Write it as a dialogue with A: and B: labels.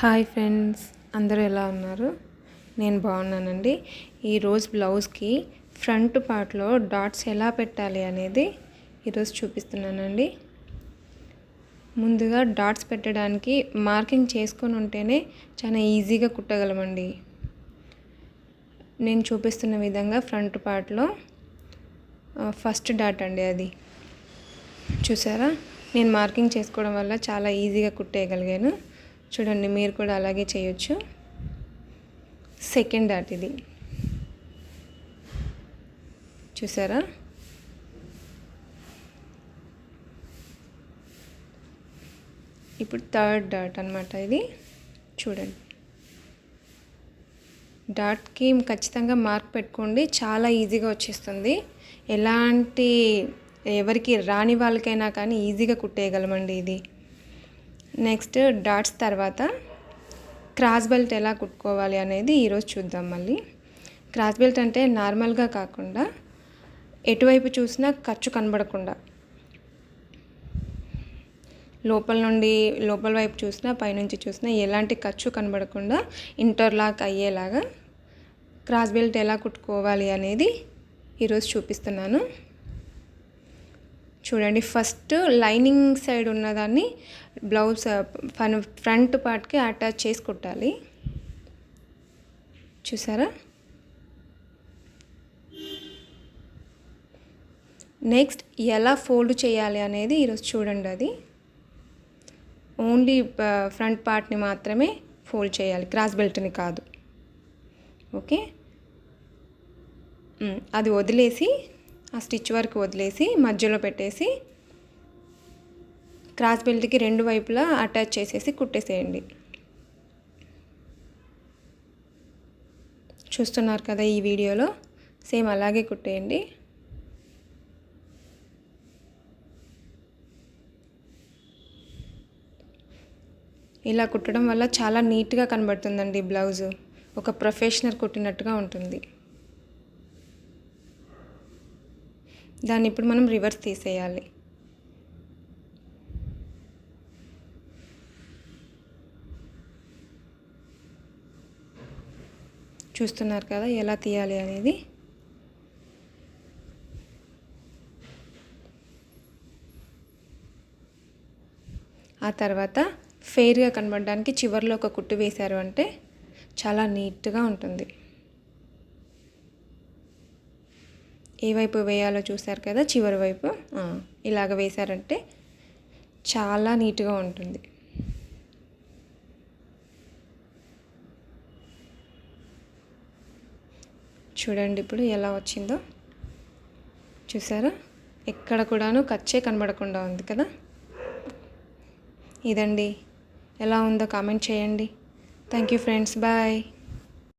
A: Hi friends, అందరూ ఎలా ఉన్నారు? నేను బాగున్నానండి. ఈరోజు బ్లౌజ్కి ఫ్రంట్ పార్ట్లో డాట్స్ ఎలా పెట్టాలి అనేది ఈరోజు చూపిస్తున్నానండి. ముందుగా డాట్స్ పెట్టడానికి మార్కింగ్ చేసుకొని ఉంటేనే చాలా ఈజీగా కుట్టగలమండి. నేను చూపిస్తున్న విధంగా ఫ్రంట్ పార్ట్లో ఫస్ట్ డాట్ అండి, అది చూసారా? నేను మార్కింగ్ చేసుకోవడం వల్ల చాలా ఈజీగా కుట్టేయగలిగాను. చూడండి, మీరు కూడా అలాగే చేయొచ్చు. సెకండ్ డాట్ ఇది చూసారా? ఇప్పుడు థర్డ్ డాట్ అన్నమాట. ఇది చూడండి, డాట్కి ఖచ్చితంగా మార్క్ పెట్టుకోండి, చాలా ఈజీగా వచ్చేస్తుంది. ఎవరికి రాని వాళ్ళకైనా కానీ ఈజీగా కుట్టేయగలమండి ఇది. నెక్స్ట్ డాట్స్ తర్వాత క్రాస్ బెల్ట్ ఎలా కుట్టుకోవాలి అనేది ఈరోజు చూద్దాం. మళ్ళీ క్రాస్ బెల్ట్ అంటే నార్మల్గా కాకుండా ఎటువైపు చూసినా ఖర్చు కనబడకుండా, లోపల వైపు చూసినా పైనుంచి చూసినా ఎలాంటి ఖర్చు కనబడకుండా ఇంటర్లాక్ అయ్యేలాగా క్రాస్ బెల్ట్ ఎలా కుట్టుకోవాలి అనేది ఈరోజు చూపిస్తున్నాను. చూడండి, ఫస్ట్ లైనింగ్ సైడ్ ఉన్నదాన్ని బ్లౌజ్ ఫ్రంట్ పార్ట్కి అటాచ్ చేసి కుట్టాలి. చూసారా? నెక్స్ట్ ఎలా ఫోల్డ్ చేయాలి అనేది ఈరోజు చూడండి. అది ఓన్లీ ఫ్రంట్ పార్ట్ని మాత్రమే ఫోల్డ్ చేయాలి, క్రాస్ బెల్ట్ని కాదు. ఓకే, అది వదిలేసి, ఆ స్టిచ్ వరకు వదిలేసి మధ్యలో పెట్టేసి క్రాస్ బెల్ట్కి రెండు వైపులా అటాచ్ చేసేసి కుట్టేసేయండి. చూస్తున్నారు కదా ఈ వీడియోలో, సేమ్ అలాగే కుట్టేయండి. ఇలా కుట్టడం వల్ల చాలా నీట్గా కనబడుతుందండి బ్లౌజు, ఒక ప్రొఫెషనల్ కుట్టినట్టుగా ఉంటుంది. దాన్ని ఇప్పుడు మనం రివర్స్ తీసేయాలి. చూస్తున్నారు కదా ఎలా తీయాలి అనేది. ఆ తర్వాత ఫెయిర్గా కనబడడానికి చివర్లో ఒక కుట్టు వేశారు అంటే చాలా నీట్గా ఉంటుంది. ఏ వైపు వేయాలో చూసారు కదా, చివరి వైపు ఇలాగ వేశారంటే చాలా నీట్గా ఉంటుంది. చూడండి ఇప్పుడు ఎలా వచ్చిందో. చూసారా? ఎక్కడ కూడాను ఖర్చే కనబడకుండా ఉంది కదా. ఇదండి, ఎలా ఉందో కామెంట్ చేయండి. Thank you friends, bye.